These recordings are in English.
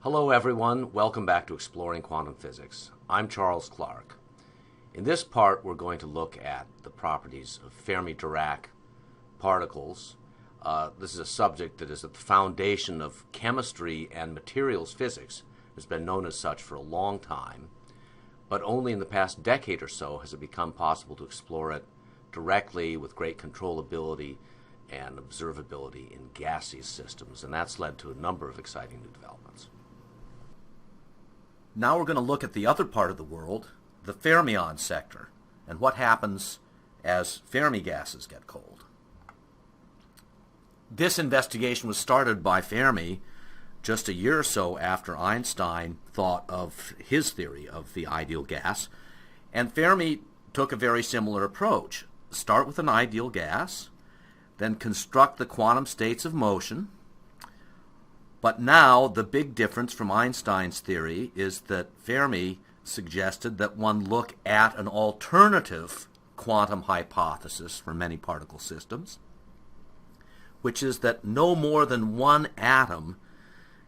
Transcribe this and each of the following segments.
Hello everyone, welcome back to Exploring Quantum Physics. I'm Charles Clark. In this part we're going to look at the properties of Fermi Dirac particles. This is a subject that is at the foundation of chemistry and materials physics. It's been known as such for a long time, but only in the past decade or so has it become possible to explore it directly with great controllability and observability in gaseous systems, and that's led to a number of exciting new developments. Now we're going to look at the other part of the world, the fermion sector, and what happens as Fermi gases get cold. This investigation was started by Fermi just a year or so after Einstein thought of his theory of the ideal gas, and Fermi took a very similar approach. Start with an ideal gas, then construct the quantum states of motion. But now the big difference from Einstein's theory is that Fermi suggested that one look at an alternative quantum hypothesis for many particle systems, which is that no more than one atom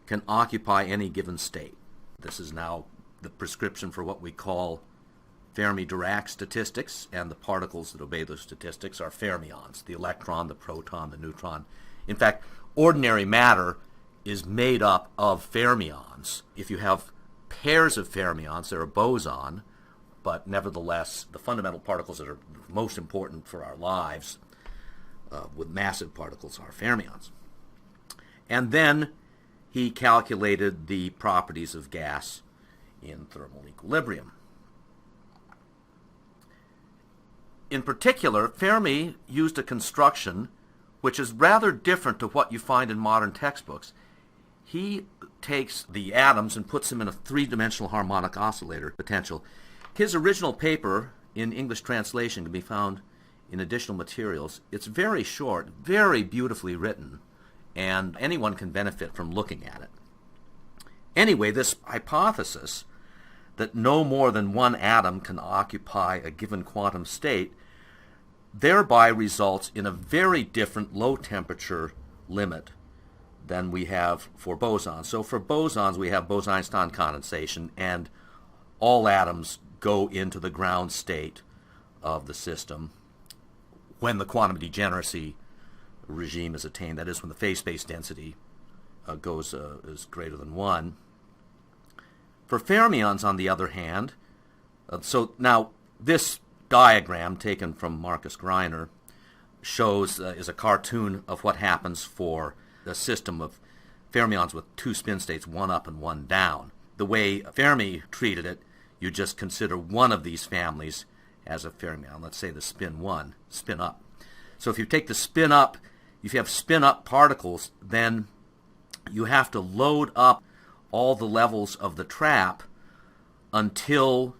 can occupy any given state. This is now the prescription for what we call Fermi Dirac statistics, and the particles that obey those statistics are fermions, the electron, the proton, the neutron. In fact, ordinary matter is made up of fermions. If you have pairs of fermions, they're a boson, but nevertheless, the fundamental particles that are most important for our lives with massive particles are fermions. And then he calculated the properties of gas in thermal equilibrium. In particular, Fermi used a construction which is rather different to what you find in modern textbooks. He takes the atoms and puts them in a three-dimensional harmonic oscillator potential. His original paper in English translation can be found in additional materials. It's very short, very beautifully written, and anyone can benefit from looking at it. Anyway, this hypothesis that no more than one atom can occupy a given quantum state thereby results in a very different low-temperature limit than we have for bosons. So for bosons, we have BoseEinstein Condensation, and all atoms go into the ground state of the system when the degeneracy regime is attained. That is, when the phase space density is greater than 1. For fermions, on the other hand, so now this diagram taken from Marcus Greiner shows is a cartoon of what happens for a system of fermions with two spin states, one up and one down. The way Fermi treated it, you just consider one of these families as a fermion. Let's say the spin 1, spin up. So if you take the spin up, if you have spin up particles, then you have to load up all the levels of the trap until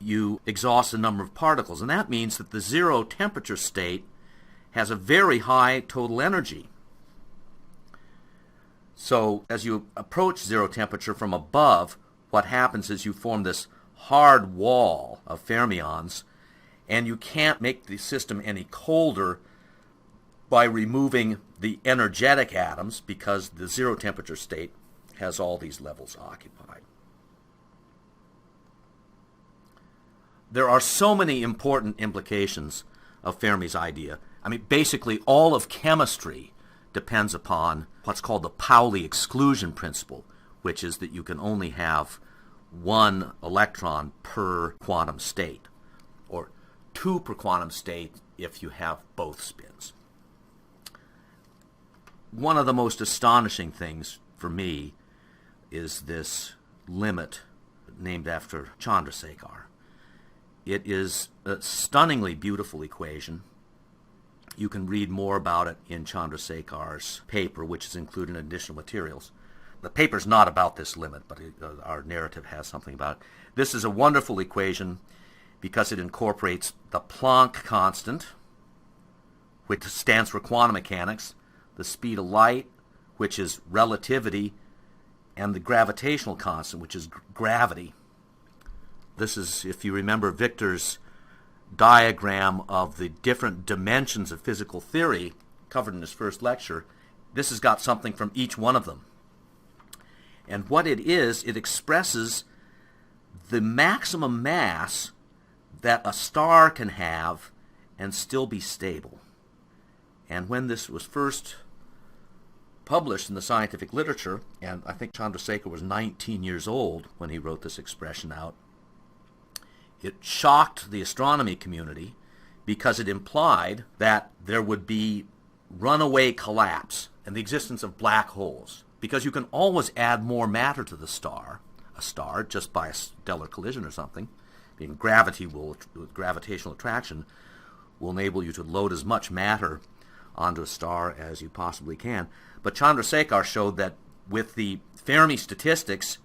you exhaust the number of particles. And that means that the zero temperature state has a very high total energy. So as you approach zero temperature from above, what happens is you form this hard wall of fermions, and you can't make the system any colder by removing the energetic atoms, because the zero temperature state has all these levels occupied. There are so many important implications of Fermi's idea. I mean, basically all of chemistry depends upon what's called the Pauli exclusion principle, which is that you can only have one electron per quantum state, or two per quantum state if you have both spins. One of the most astonishing things for me is this limit named after Chandrasekar. It is a stunningly beautiful equation. You can read more about it in Chandrasekar's paper, which is included in additional materials. The paper's not about this limit, but our narrative has something about it. This is a wonderful equation because it incorporates the Planck constant, which stands for quantum mechanics, the speed of light, which is relativity, and the gravitational constant, which is gravity. This is, if you remember Victor's diagram of the different dimensions of physical theory covered in his first lecture, this has got something from each one of them. And what it is, it expresses the maximum mass that a star can have and still be stable. And when this was first published in the scientific literature, and I think Chandrasekar was 19 years old when he wrote this expression out, it shocked the astronomy community because it implied that there would be runaway collapse and the existence of black holes, because you can always add more matter to a star just by a stellar collision or something. Being gravitational attraction will enable you to load as much matter onto a star as you possibly can. But Chandrasekar showed that with the Fermi statistics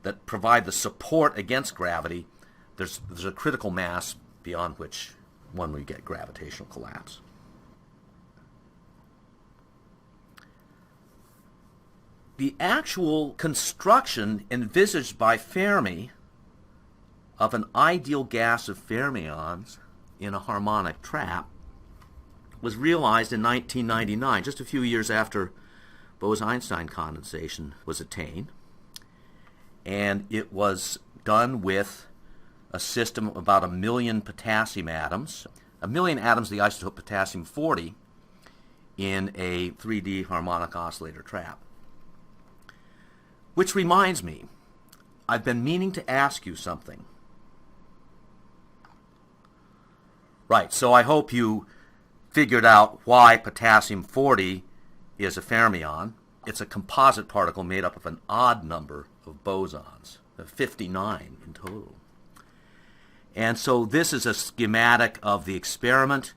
that provide the support against gravity, there's a critical mass beyond which one would get gravitational collapse. The actual construction envisaged by Fermi of an ideal gas of fermions in a harmonic trap was realized in 1999, just a few years after BoseEinstein condensation was attained. And it was done with a system of about 1 million potassium atoms, 1 million atoms of the isotope potassium-40 in a 3D harmonic oscillator trap. Which reminds me, I've been meaning to ask you something. Right, so I hope you figured out why potassium-40 is a fermion. It's a composite particle made up of an odd number of bosons, 59 in total. And so this is a schematic of the experiment,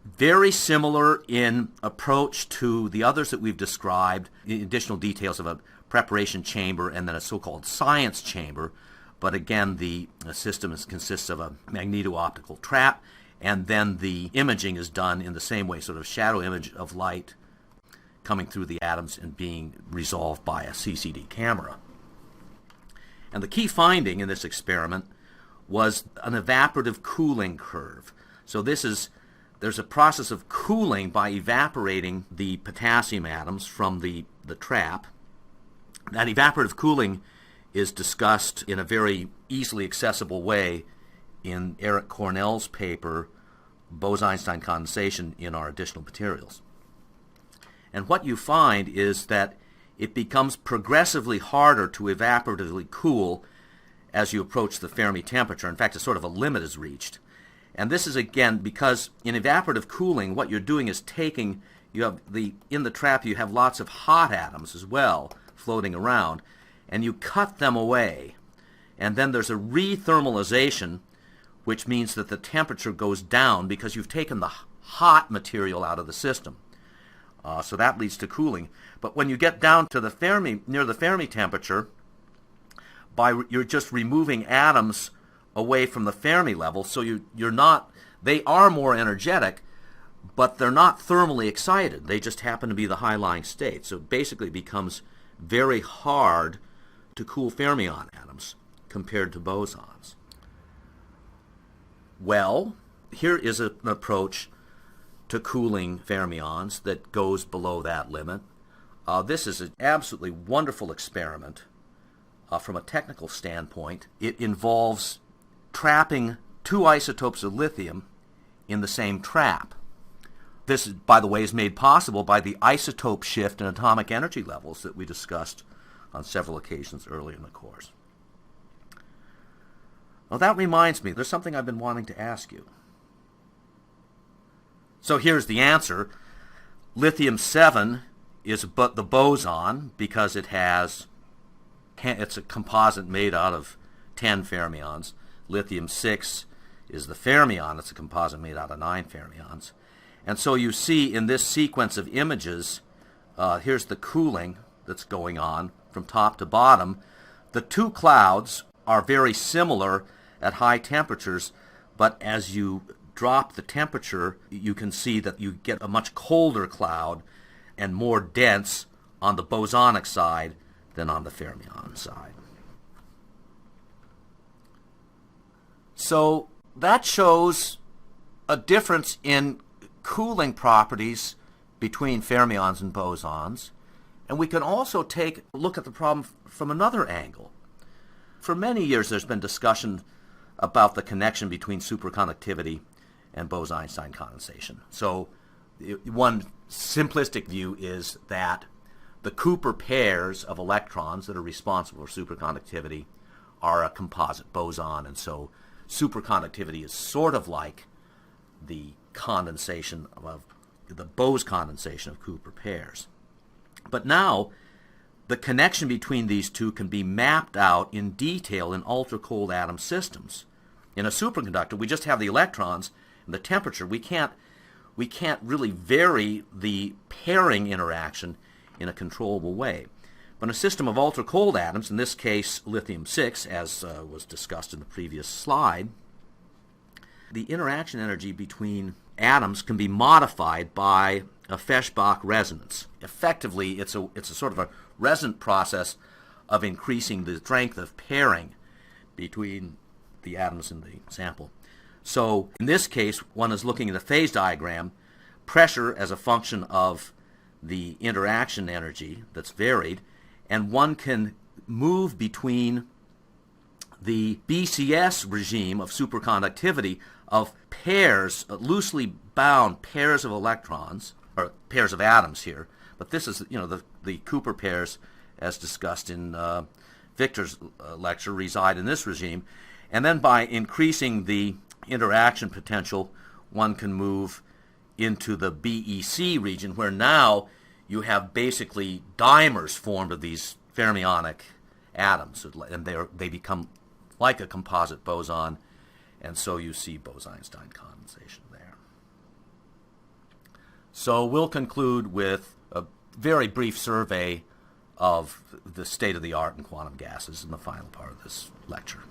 very similar in approach to the others that we've described, additional details of a preparation chamber and then a so-called science chamber. But again, the system consists of a magneto-optical trap, and then the imaging is done in the same way, sort of shadow image of light coming through the atoms and being resolved by a CCD camera. And the key finding in this experiment was an evaporative cooling curve. So there's a process of cooling by evaporating the potassium atoms from the trap. That evaporative cooling is discussed in a very easily accessible way in Eric Cornell's paper, Bose-Einstein Condensation, in our additional materials. And what you find is that it becomes progressively harder to evaporatively cool as you approach the Fermi temperature. In fact, a sort of a limit is reached. And this is, again, because in evaporative cooling, what you're doing is in the trap you have lots of hot atoms as well floating around, and you cut them away. And then there's a rethermalization, which means that the temperature goes down because you've taken the hot material out of the system. So that leads to cooling. But when you get down to near the Fermi temperature, you're just removing atoms away from the Fermi level, so they are more energetic, but they're not thermally excited. They just happen to be the high-lying state. So it basically becomes very hard to cool fermion atoms compared to bosons. Well, here is an approach to cooling fermions that goes below that limit. This is an absolutely wonderful experiment from a technical standpoint. It involves trapping 2 isotopes of lithium in the same trap. This, by the way, is made possible by the isotope shift in atomic energy levels that we discussed on several occasions earlier in the course. Well, that reminds me, there's something I've been wanting to ask you. So here's the answer. Lithium-7 is the boson because it's a composite made out of 10 fermions. Lithium-6 is the fermion. It's a composite made out of 9 fermions. And so you see in this sequence of images, here's the cooling that's going on from top to bottom. The 2 clouds are very similar at high temperatures, but as you drop the temperature, you can see that you get a much colder cloud and more dense on the bosonic side than on the fermion side. So that shows a difference in cooling properties between fermions and bosons, And we can also take a look at the problem from another angle. For many years there's been discussion about the connection between superconductivity and Bose-Einstein condensation. So one simplistic view is that the Cooper pairs of electrons that are responsible for superconductivity are a composite boson, and so superconductivity is sort of like the condensation of the Bose condensation of Cooper pairs. But now the connection between these two can be mapped out in detail in ultra-cold atom systems. In a superconductor, we just have the electrons and the temperature. We can't really vary the pairing interaction in a controllable way. But in a system of ultra-cold atoms, in this case lithium-6, as was discussed in the previous slide, the interaction energy between atoms can be modified by a Feshbach resonance. Effectively, it's a sort of a resonant process of increasing the strength of pairing between the atoms in the sample. So in this case, one is looking at a phase diagram, pressure as a function of the interaction energy that's varied, and one can move between the BCS regime of superconductivity of pairs, loosely bound pairs of electrons, or pairs of atoms here, but this is, the Cooper pairs, as discussed in Victor's lecture, reside in this regime. And then by increasing the interaction potential, one can move into the BEC region, where now you have basically dimers formed of these fermionic atoms, and they become like a composite boson, and so you see Bose-Einstein condensation there. So we'll conclude with a very brief survey of the state of the art in quantum gases in the final part of this lecture.